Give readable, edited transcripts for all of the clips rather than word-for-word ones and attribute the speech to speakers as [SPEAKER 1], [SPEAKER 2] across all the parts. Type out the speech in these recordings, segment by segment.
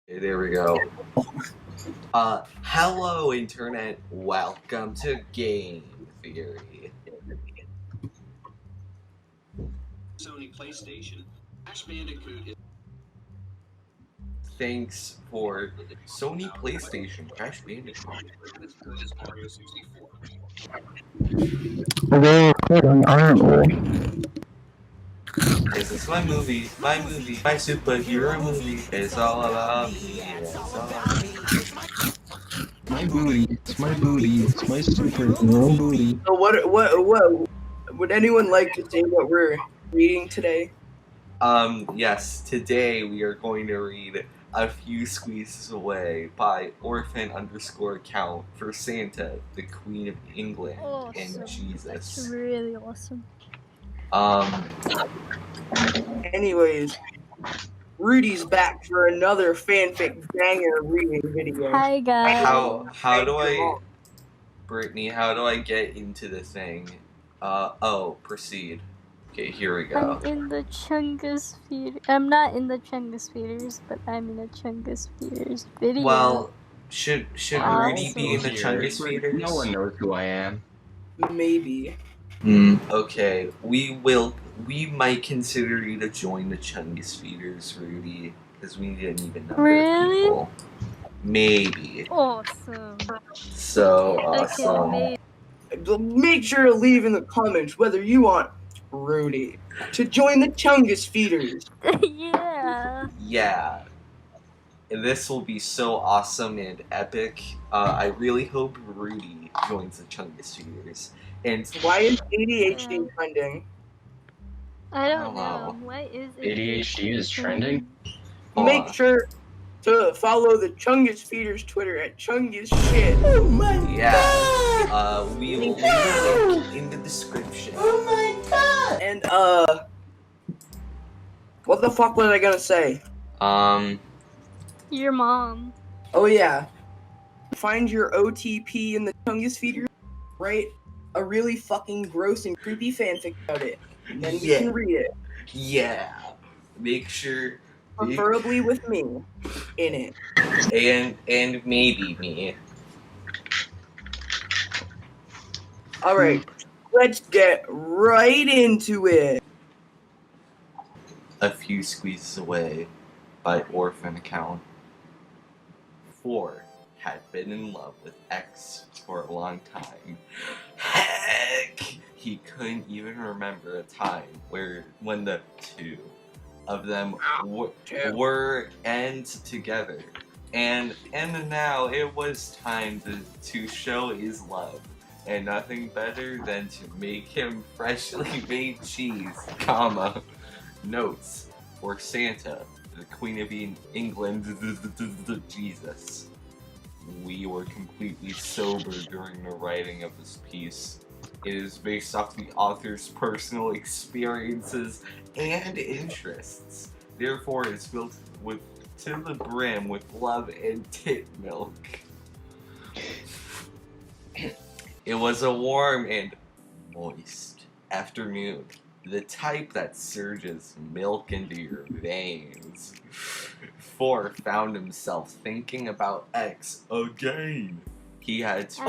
[SPEAKER 1] Okay, there we go. Hello internet. Welcome to Game Theory.
[SPEAKER 2] Sony PlayStation. Crash Bandicoot is
[SPEAKER 1] Thanks for Sony PlayStation Crash Bandicoot.
[SPEAKER 2] as good as Mario 64.
[SPEAKER 3] We're recording, aren't we?
[SPEAKER 1] This is my movie, my superhero movie. It's all about me. It's all about me.
[SPEAKER 3] My booty, it's my booty, it's my superhero booty.
[SPEAKER 4] So what would anyone like to say what we're reading today?
[SPEAKER 1] Yes, today we are going to read A Few Squeezes Away by orphan_count for Santa, the Queen of England, and
[SPEAKER 5] Awesome.
[SPEAKER 1] Jesus.
[SPEAKER 5] That's really awesome.
[SPEAKER 4] Anyways, Rudy's back for another fanfic banger reading video.
[SPEAKER 5] Hi guys.
[SPEAKER 1] How do I, Brittany, how do I get into the thing? Proceed. Okay, here we go.
[SPEAKER 5] I'm in the Chungus feeder. I'm not in the Chungus feeders, but I'm in the Chungus feeders video.
[SPEAKER 1] Well, should
[SPEAKER 5] Awesome.
[SPEAKER 1] Rudy be in the Chungus feeders?
[SPEAKER 3] No one knows who I am.
[SPEAKER 4] Maybe.
[SPEAKER 1] Okay, we might consider you to join the Chungus feeders, Rudy, because we need an even number of people. Maybe.
[SPEAKER 5] Awesome.
[SPEAKER 1] So awesome.
[SPEAKER 5] Okay,
[SPEAKER 4] Make sure to leave in the comments whether you want Rudy to join the Chungus feeders.
[SPEAKER 5] yeah.
[SPEAKER 1] Yeah. This will be so awesome and epic. I really hope Rudy joins the Chungus feeders. And
[SPEAKER 4] Why is ADHD trending?
[SPEAKER 5] I don't
[SPEAKER 1] Oh,
[SPEAKER 5] know.
[SPEAKER 1] wow.
[SPEAKER 5] What is it?
[SPEAKER 3] ADHD is trending?
[SPEAKER 1] Hold
[SPEAKER 4] Make
[SPEAKER 1] on.
[SPEAKER 4] sure to follow the Chungus feeders Twitter at Chungus shit. Oh my
[SPEAKER 1] Yeah. We will leave a link in the description.
[SPEAKER 4] Oh my god! And what the fuck was I gonna say?
[SPEAKER 5] Your mom.
[SPEAKER 4] Oh yeah. Find your OTP in the Chungus feeder, write a really fucking gross and creepy fanfic about it. And then we
[SPEAKER 1] Yeah.
[SPEAKER 4] can read it.
[SPEAKER 1] Yeah. Make sure.
[SPEAKER 4] Preferably with me in it.
[SPEAKER 1] And maybe me.
[SPEAKER 4] Alright, let's get right into it.
[SPEAKER 1] A Few Squeezes Away by orphan account. 4 had been in love with X for a long time. Heck! He couldn't even remember a time when the two of them were end together. And now it was time to show his love. And nothing better than to make him freshly made cheese, comma, notes for Santa, the Queen of England, Jesus. We were completely sober during the writing of this piece. It is based off the author's personal experiences and interests. Therefore, it's filled to the brim with love and tit milk. It was a warm and moist afternoon, the type that surges milk into your veins. 4 found himself thinking about X again. He had to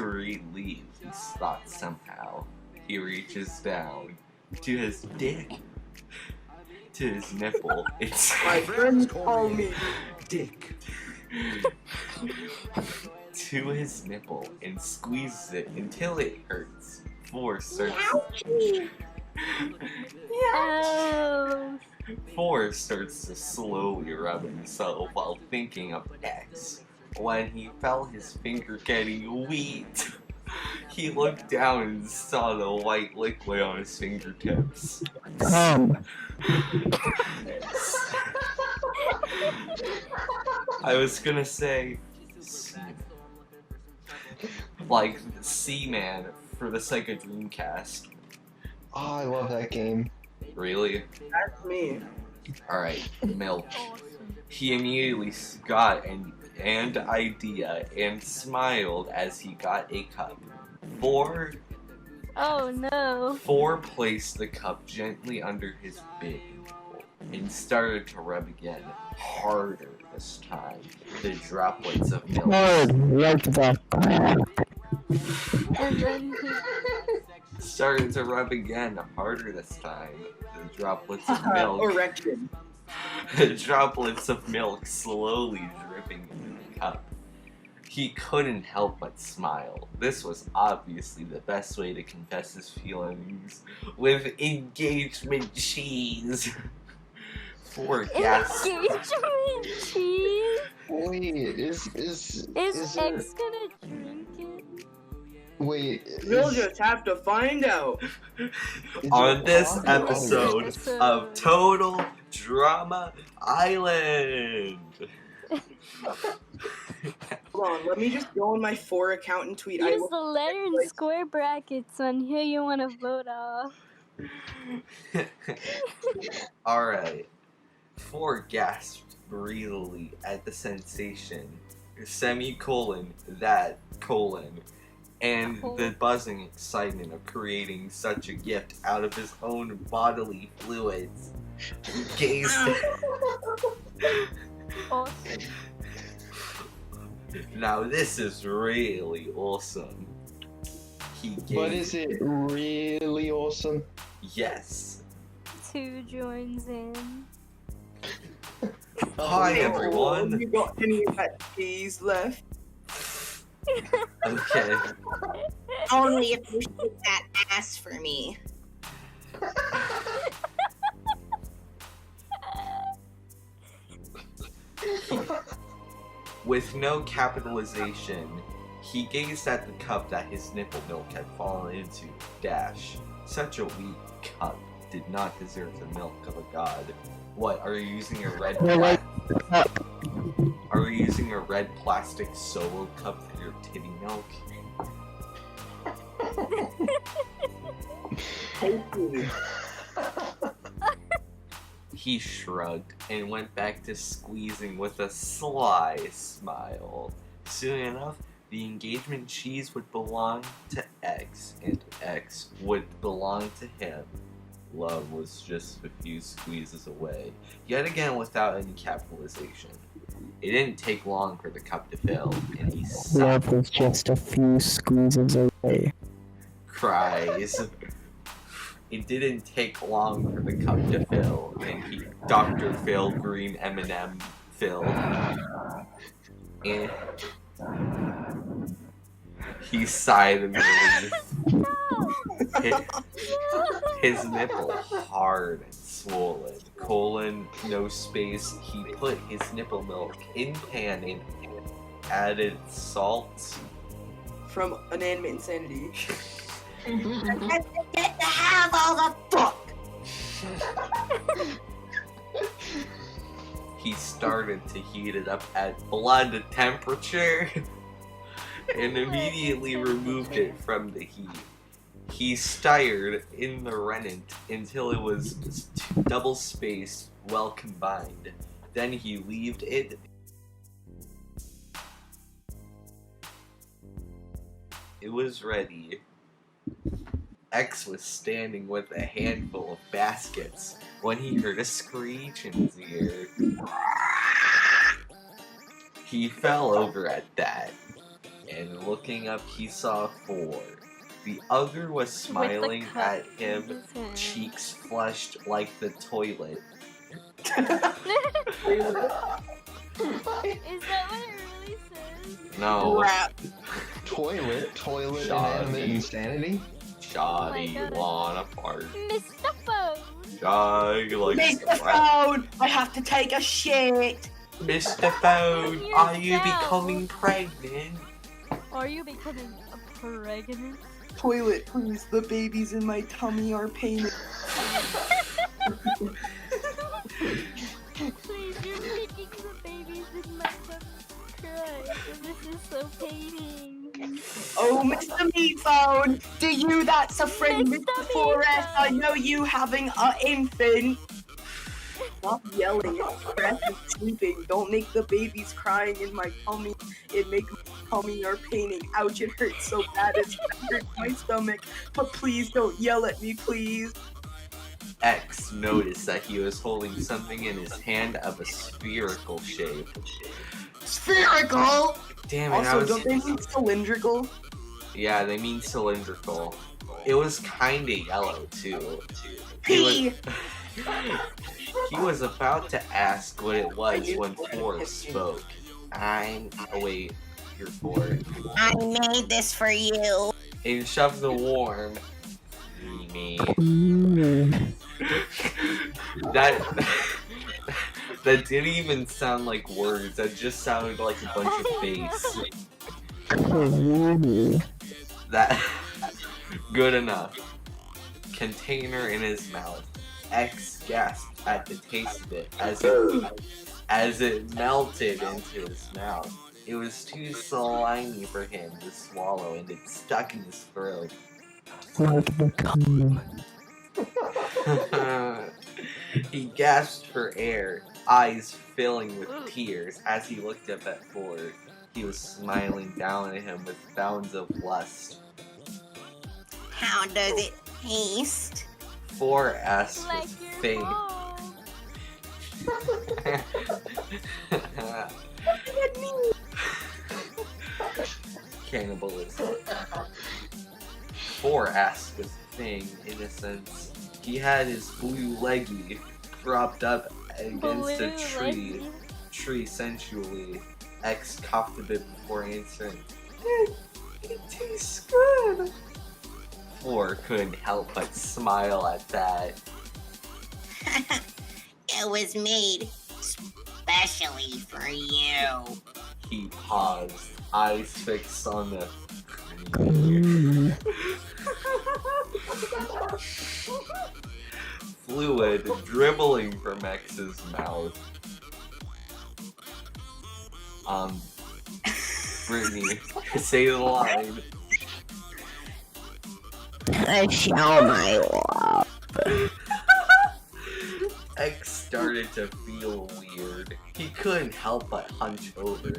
[SPEAKER 1] relieve his thoughts somehow. He reaches down to his dick, to his nipple. It's
[SPEAKER 4] My friends call me
[SPEAKER 1] dick. To his nipple and squeezes it until it hurts. 4 starts
[SPEAKER 5] Oh.
[SPEAKER 1] 4 starts to slowly rub himself while thinking of X. When he felt his finger getting weak, he looked down and saw the white liquid on his fingertips. I was gonna say like Seaman for the Sega Dreamcast.
[SPEAKER 3] Oh, I love that game.
[SPEAKER 1] Really?
[SPEAKER 4] That's me.
[SPEAKER 1] Alright, milk.
[SPEAKER 5] Awesome.
[SPEAKER 1] He immediately got an idea and smiled as he got a cup. 4
[SPEAKER 5] Oh no.
[SPEAKER 1] 4 placed the cup gently under his big nipple. and started to rub again, harder this time. The droplets of milk
[SPEAKER 3] Like the
[SPEAKER 5] And then he
[SPEAKER 1] started to rub again, harder this time. The droplets of milk.
[SPEAKER 4] Erection.
[SPEAKER 1] Droplets of milk slowly dripping into the cup. He couldn't help but smile. This was obviously the best way to confess his feelings, with engagement cheese. For gas.
[SPEAKER 5] engagement cheese.
[SPEAKER 3] Wait, is
[SPEAKER 5] Is
[SPEAKER 3] there-
[SPEAKER 5] X gonna drink it?
[SPEAKER 3] wait,
[SPEAKER 4] We'll
[SPEAKER 3] is-
[SPEAKER 4] just have to find out.
[SPEAKER 3] is
[SPEAKER 1] On
[SPEAKER 3] it
[SPEAKER 1] this
[SPEAKER 3] on?
[SPEAKER 1] episode of Total Drama Island.
[SPEAKER 4] Hold on, let me just go on my 4 account and tweet.
[SPEAKER 5] Use the letter and square brackets on who you want to vote off.
[SPEAKER 1] Alright. 4 gasped greedily at the sensation. Semicolon, that, colon. And the buzzing excitement of creating such a gift out of his own bodily fluids. He gazed
[SPEAKER 5] Awesome.
[SPEAKER 1] Now this is really awesome. He gazed.
[SPEAKER 3] But is it really awesome?
[SPEAKER 1] Yes.
[SPEAKER 5] 2 joins in.
[SPEAKER 1] Hi everyone.
[SPEAKER 4] You got any of that cheese left?
[SPEAKER 1] Okay.
[SPEAKER 6] Only if you shake that ass for me.
[SPEAKER 1] With no capitalization, he gazed at the cup that his nipple milk had fallen into. Dash. Such a weak cup did not deserve the milk of a god. What, are you using a red Are you using a red plastic solo cup for your titty milk? He shrugged and went back to squeezing with a sly smile. Soon enough, the engagement cheese would belong to X, and X would belong to him. Love was just a few squeezes away, yet again without any capitalization. It didn't take long for the cup to fill, and he
[SPEAKER 3] Love was just a few squeezes away.
[SPEAKER 1] cries. It didn't take long for the cup to fill, and he Dr. Phil Green M&M Phil. And he sighed in relief. His nipple hard and swollen. Colon, no space. He put his nipple milk in pan and added salt.
[SPEAKER 4] From Inanimate Insanity.
[SPEAKER 6] I get to have all the fuck.
[SPEAKER 1] He started to heat it up at blood temperature and immediately removed it from the heat. He stirred in the rennet until it was double spaced, well combined. Then he leaved it. It was ready. X was standing with a handful of baskets when he heard a screech in his ear. He fell over at that, and looking up he saw 4. The other was smiling at him, cheeks flushed like the toilet.
[SPEAKER 5] Is that what it really says?
[SPEAKER 1] No,
[SPEAKER 4] Rap.
[SPEAKER 3] Toilet,
[SPEAKER 1] Shoddy.
[SPEAKER 3] inanimate insanity.
[SPEAKER 1] Shoddy,
[SPEAKER 5] Oh my God.
[SPEAKER 1] wanna part.
[SPEAKER 5] Mr. Phone!
[SPEAKER 1] Shy like
[SPEAKER 4] Mr. Phone, I have to take a shit.
[SPEAKER 1] Mr. Phone, are you
[SPEAKER 5] Yourself.
[SPEAKER 1] becoming pregnant?
[SPEAKER 5] Are you becoming pregnant?
[SPEAKER 4] Toilet, please. The babies in my tummy are paining.
[SPEAKER 5] Please, you're making the babies in my tummy cry. This is so paining.
[SPEAKER 4] Oh, Mr. Meat Phone, do you that's a friend,
[SPEAKER 5] Mr.
[SPEAKER 4] Mr. Forrest?
[SPEAKER 5] Meat
[SPEAKER 4] I know you having a infant. Stop yelling. Crap is sleeping. Don't make the babies crying in my tummy. It makes my tummy are paining. Ouch, it hurts so bad. It hurts my stomach. But please don't yell at me, please.
[SPEAKER 1] X noticed that he was holding something in his hand of a spherical shape.
[SPEAKER 6] Spherical!
[SPEAKER 1] Damn it,
[SPEAKER 4] Also, don't they mean cylindrical?
[SPEAKER 1] Yeah, they mean cylindrical. It was kinda yellow, too.
[SPEAKER 4] P!
[SPEAKER 1] He was about to ask what it was when Ford spoke. Oh wait, you're Ford.
[SPEAKER 6] I made this for you.
[SPEAKER 1] And shoved the worm. that that didn't even sound like words. That just sounded like a bunch of bass. That good enough. Container in his mouth. X gasped at the taste of it as it melted into his mouth. It was too slimy for him to swallow, and it stuck in his throat.
[SPEAKER 3] Like the cum.
[SPEAKER 1] He gasped for air, eyes filling with tears as he looked up at Ford. He was smiling down at him with bounds of lust.
[SPEAKER 6] How does it taste?
[SPEAKER 1] Ford asked
[SPEAKER 5] Like
[SPEAKER 1] with
[SPEAKER 5] your
[SPEAKER 1] faint.
[SPEAKER 5] mom.
[SPEAKER 1] Cannibalism. Ford asked with faint innocence. He had his blue leggy propped up against a tree sensually. X coughed a bit before answering. It tastes good. Ford couldn't help but smile at that.
[SPEAKER 6] It was made specially for you.
[SPEAKER 1] He paused, eyes fixed on the fluid dribbling from X's mouth. Brittany, say the line.
[SPEAKER 6] I show my love.
[SPEAKER 1] X started to feel weird. He couldn't help but hunch over,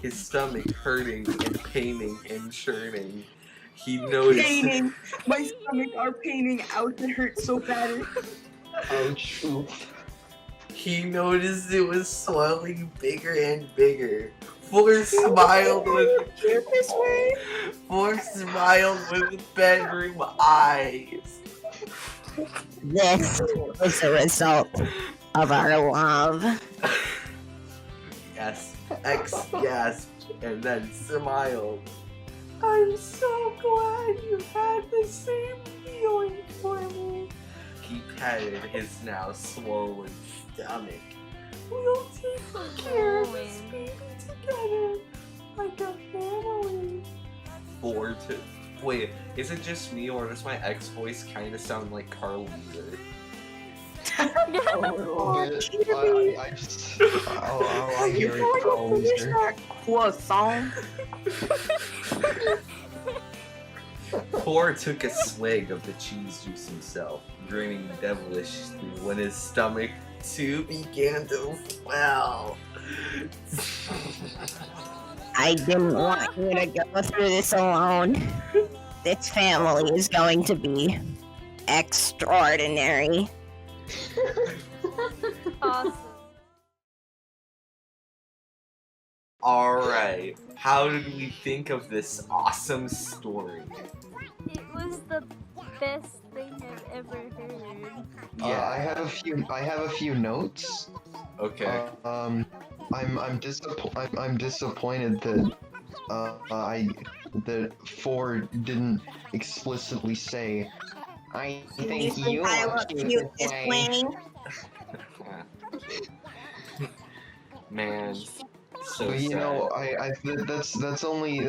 [SPEAKER 1] his stomach hurting and paining and churning. He noticed.
[SPEAKER 4] Paining! My stomach are paining. Ouch, it hurts so bad.
[SPEAKER 3] Ouch.
[SPEAKER 1] He noticed it was swelling bigger and bigger. Ford smiled with.
[SPEAKER 4] This way.
[SPEAKER 1] Ford smiled with bedroom eyes.
[SPEAKER 6] This is the result of our love.
[SPEAKER 1] Yes, X gasped and then smiled. I'm so glad you had the same feeling for me. He patted his now swollen stomach. We'll take care of this baby together, like a family. Ford to wait, is it just me or does my ex voice kind of sound like Carl Weaver?
[SPEAKER 3] I just. I'll hear it for Weezer.
[SPEAKER 4] Croissant.
[SPEAKER 1] Ford took a swig of the cheese juice himself, grinning devilishly when his stomach too began to swell.
[SPEAKER 6] I didn't want you to go through this alone. This family is going to be extraordinary.
[SPEAKER 5] Awesome.
[SPEAKER 1] Alright, how did we think of this awesome story?
[SPEAKER 5] It was the best thing I've ever heard.
[SPEAKER 3] I have a few notes.
[SPEAKER 1] Okay.
[SPEAKER 3] I'm disappointed that that Ford didn't explicitly say, I think you
[SPEAKER 6] I
[SPEAKER 3] are
[SPEAKER 6] look
[SPEAKER 3] cute
[SPEAKER 6] cute
[SPEAKER 3] this
[SPEAKER 6] this
[SPEAKER 3] way.
[SPEAKER 1] Man, so
[SPEAKER 3] But you
[SPEAKER 1] sad.
[SPEAKER 3] know, that's only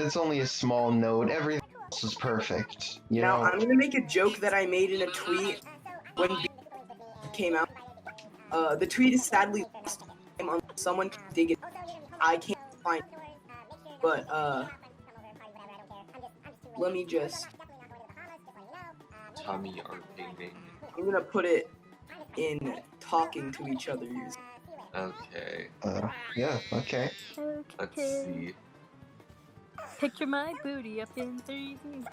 [SPEAKER 3] a small note. Everything else is perfect. You
[SPEAKER 4] Now
[SPEAKER 3] know.
[SPEAKER 4] I'm gonna make a joke that I made in a tweet when B came out. The tweet is sadly lost. Someone can dig it. I can't find it. But let me just.
[SPEAKER 1] Tummy art painting.
[SPEAKER 4] I'm gonna put it in talking to each other.
[SPEAKER 1] Okay,
[SPEAKER 3] Yeah. Okay.
[SPEAKER 1] let's
[SPEAKER 5] Okay.
[SPEAKER 1] see.
[SPEAKER 5] Picture my booty up in 3D.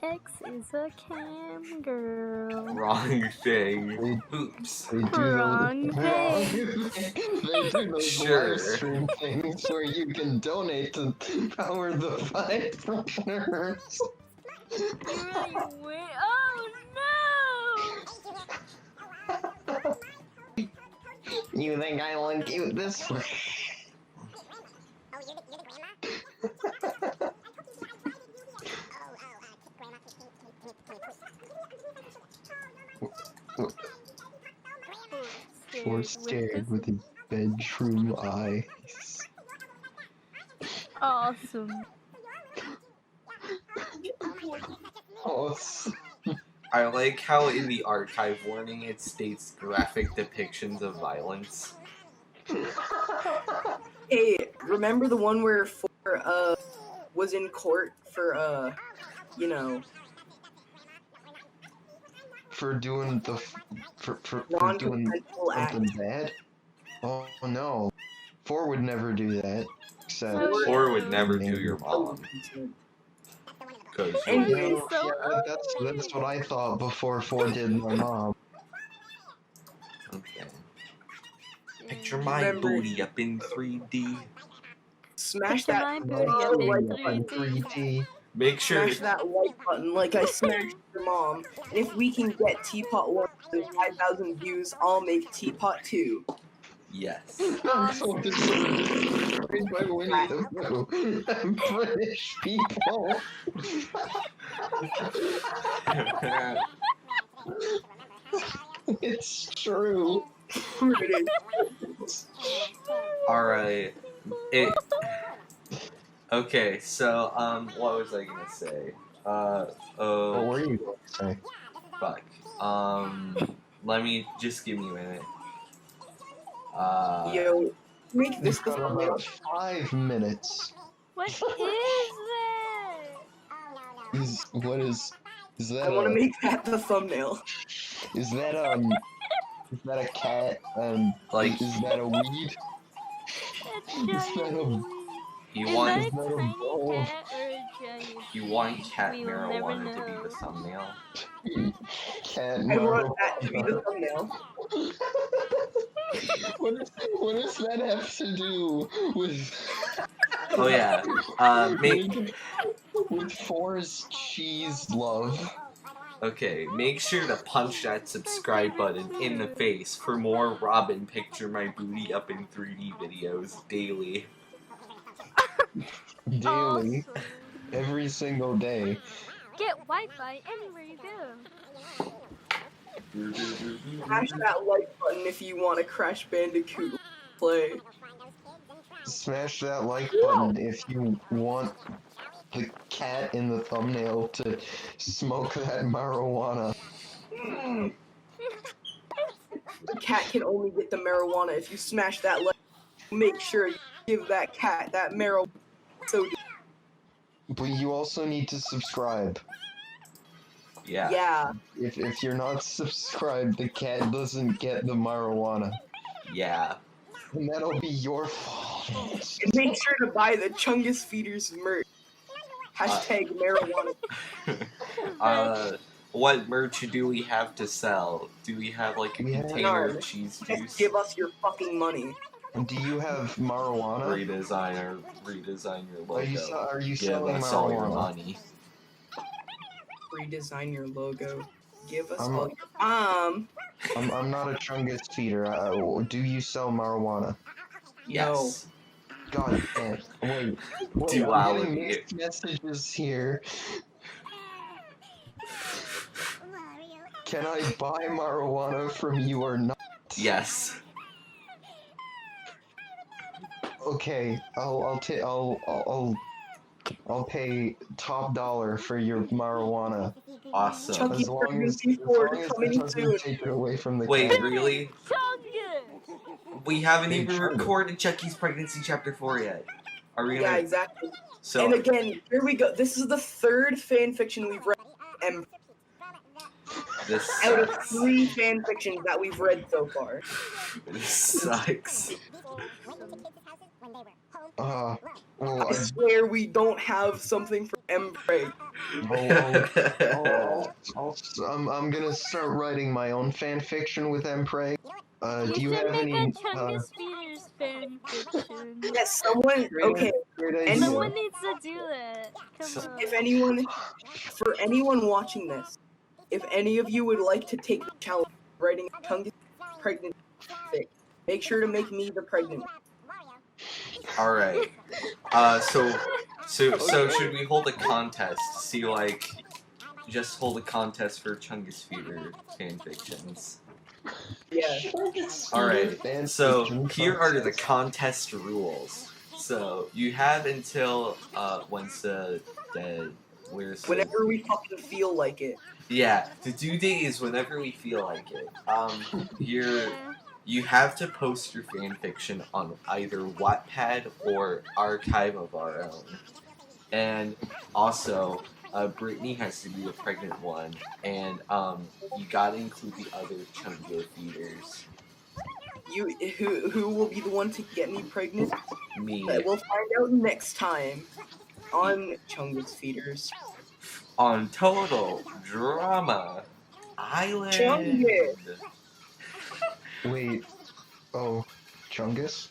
[SPEAKER 5] X is a cam girl.
[SPEAKER 1] Wrong thing. Oops.
[SPEAKER 3] They do
[SPEAKER 5] Wrong
[SPEAKER 3] those,
[SPEAKER 5] thing.
[SPEAKER 3] they do those
[SPEAKER 1] Sure.
[SPEAKER 3] live stream things where you can donate to power the 500.
[SPEAKER 5] You really win. Oh no!
[SPEAKER 3] You think I look cute this way? Or stared with his bedroom eyes.
[SPEAKER 5] Awesome.
[SPEAKER 3] Oh,
[SPEAKER 1] I like how in the archive warning it states graphic depictions of violence.
[SPEAKER 4] Hey, remember the one where Four was in court for you know,
[SPEAKER 3] for doing the for doing
[SPEAKER 4] non-consensual act?
[SPEAKER 3] something bad? Oh no, 4 would never do that. Except
[SPEAKER 5] Oh,
[SPEAKER 1] Or would never do your mom. Cause
[SPEAKER 4] And
[SPEAKER 1] you're-
[SPEAKER 4] you-
[SPEAKER 5] so
[SPEAKER 3] yeah, that's what I thought before 4 did my mom.
[SPEAKER 1] okay. Picture my
[SPEAKER 4] Remember-
[SPEAKER 1] booty up in 3D.
[SPEAKER 4] Smash
[SPEAKER 5] Picture
[SPEAKER 4] that
[SPEAKER 5] my booty up in
[SPEAKER 4] like
[SPEAKER 5] 3D.
[SPEAKER 1] Make sure.
[SPEAKER 4] smash that like button like I smashed your mom. And if we can get Teapot 1 to 5,000 views, I'll make Teapot 2.
[SPEAKER 1] Yes.
[SPEAKER 3] I'm so destroyed by Winnie the Pooh. British people. It's true.
[SPEAKER 1] Alright. Okay, so, what was I gonna say?
[SPEAKER 3] What were you going to say?
[SPEAKER 1] Fuck. Give me a minute.
[SPEAKER 4] Yo, make this
[SPEAKER 3] We've
[SPEAKER 4] the
[SPEAKER 3] got
[SPEAKER 4] thumbnail.
[SPEAKER 3] about 5 minutes.
[SPEAKER 5] What is that?
[SPEAKER 3] Is that
[SPEAKER 4] I want to make that the thumbnail.
[SPEAKER 3] is that a cat?
[SPEAKER 1] Like-
[SPEAKER 3] is that a weed?
[SPEAKER 5] That's
[SPEAKER 3] Is that a-
[SPEAKER 5] giant.
[SPEAKER 1] you
[SPEAKER 5] Is
[SPEAKER 1] want
[SPEAKER 5] that a
[SPEAKER 3] Is that a
[SPEAKER 5] tiny
[SPEAKER 3] bowl?
[SPEAKER 5] cat or a giant?
[SPEAKER 1] you want cat
[SPEAKER 5] We will never
[SPEAKER 1] marijuana to be
[SPEAKER 5] know.
[SPEAKER 1] the thumbnail?
[SPEAKER 3] Cat
[SPEAKER 4] I want that to be the thumbnail.
[SPEAKER 3] What does that have to do with
[SPEAKER 1] Oh yeah.
[SPEAKER 3] with Four's cheese love?
[SPEAKER 1] Make sure to punch that subscribe button in the face for more Robin Picture My Booty Up in 3D videos daily.
[SPEAKER 3] Daily,
[SPEAKER 5] Awesome.
[SPEAKER 3] every single day.
[SPEAKER 5] Get Wi-Fi anywhere you go.
[SPEAKER 4] Smash that like button if you want to Crash Bandicoot play.
[SPEAKER 3] Smash that like button if you want the cat in the thumbnail to smoke that marijuana.
[SPEAKER 4] The cat can only get the marijuana if you smash that like. Make sure you give that cat that marijuana. So
[SPEAKER 3] But you also need to subscribe.
[SPEAKER 1] Yeah.
[SPEAKER 3] If you're not subscribed, the cat doesn't get the marijuana.
[SPEAKER 1] Yeah.
[SPEAKER 3] And that'll be your fault.
[SPEAKER 4] and make sure to buy the Chungus Feeders merch. Hashtag marijuana.
[SPEAKER 1] What merch do we have to sell? Do we have like a
[SPEAKER 3] Yeah.
[SPEAKER 1] container
[SPEAKER 4] None.
[SPEAKER 1] of cheese
[SPEAKER 4] Just
[SPEAKER 1] juice?
[SPEAKER 4] give us your fucking money.
[SPEAKER 3] Do you have marijuana?
[SPEAKER 1] Redesign your logo.
[SPEAKER 3] Are you
[SPEAKER 1] Give
[SPEAKER 3] selling
[SPEAKER 1] us all your
[SPEAKER 3] marijuana?
[SPEAKER 1] money.
[SPEAKER 4] Redesign your logo. Give us
[SPEAKER 3] I'm-
[SPEAKER 4] all your
[SPEAKER 3] I'm not a Chungus feeder. Do you sell marijuana?
[SPEAKER 1] Yes.
[SPEAKER 3] God damn. Wait, I'm
[SPEAKER 1] Duality.
[SPEAKER 3] getting mixed messages here. Can I buy marijuana from you or not?
[SPEAKER 1] Yes.
[SPEAKER 3] Okay, I'll pay top dollar for your marijuana.
[SPEAKER 1] Awesome.
[SPEAKER 4] Chunky
[SPEAKER 3] As long as
[SPEAKER 4] Pregnancy Ford
[SPEAKER 3] it
[SPEAKER 4] coming
[SPEAKER 3] doesn't
[SPEAKER 4] soon.
[SPEAKER 3] take it away from the
[SPEAKER 1] Wait,
[SPEAKER 3] cat.
[SPEAKER 1] really?
[SPEAKER 5] Chungus!
[SPEAKER 1] We haven't
[SPEAKER 3] Hey,
[SPEAKER 1] even
[SPEAKER 3] Charlie.
[SPEAKER 1] recorded Chucky's Pregnancy Chapter 4 yet. Are we
[SPEAKER 4] Yeah,
[SPEAKER 1] gonna...
[SPEAKER 4] exactly.
[SPEAKER 1] So,
[SPEAKER 4] And again, here we go. This is the third fanfiction we've read, and
[SPEAKER 1] this
[SPEAKER 4] out of
[SPEAKER 1] sucks.
[SPEAKER 4] 3 fanfictions that we've read so far.
[SPEAKER 1] This sucks.
[SPEAKER 3] Well,
[SPEAKER 4] I swear we don't have something for Empreg.
[SPEAKER 3] I'm gonna start writing my own fan fiction with Empreg.
[SPEAKER 5] You
[SPEAKER 3] Do you
[SPEAKER 5] should
[SPEAKER 3] have
[SPEAKER 5] make
[SPEAKER 3] any?
[SPEAKER 5] a Chungus Feeders fan fiction.
[SPEAKER 4] Yes, someone. Okay,
[SPEAKER 3] Great idea.
[SPEAKER 5] Someone needs to do that. Come on.
[SPEAKER 4] if anyone, for anyone watching this, if any of you would like to take the challenge of writing a Chungus pregnant fic, make sure to make me the pregnant.
[SPEAKER 1] All right. So should we hold a contest? See, like, just hold a contest for Chungus Feeder fanfictions.
[SPEAKER 4] Yeah.
[SPEAKER 1] All right. So here are the contest rules. So you have until once the where's the,
[SPEAKER 4] Whenever we fucking feel like it.
[SPEAKER 1] yeah, the due date is whenever we feel like it. You have to post your fanfiction on either Wattpad or Archive of Our Own. And also, Brittany has to be the pregnant one, and you gotta include the other Chungo feeders.
[SPEAKER 4] Who will be the one to get me pregnant?
[SPEAKER 1] Me.
[SPEAKER 4] We'll find out next time on Chungus Feeders.
[SPEAKER 1] On Total Drama Island.
[SPEAKER 4] Chungus.
[SPEAKER 3] Wait. Oh, Chungus?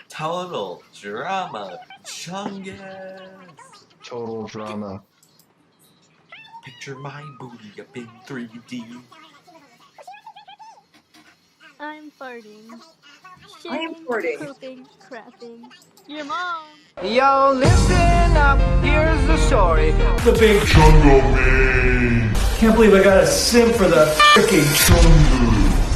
[SPEAKER 1] Total Drama Chungus.
[SPEAKER 3] Total drama.
[SPEAKER 1] Picture my booty up in 3D.
[SPEAKER 5] I'm farting.
[SPEAKER 4] I am
[SPEAKER 5] Shitting,
[SPEAKER 4] farting.
[SPEAKER 5] pooping, crapping. Your mom.
[SPEAKER 7] Yo, listen up, here's the story.
[SPEAKER 8] The big Chungo man. Can't believe I got a sim for the freaking Chungo.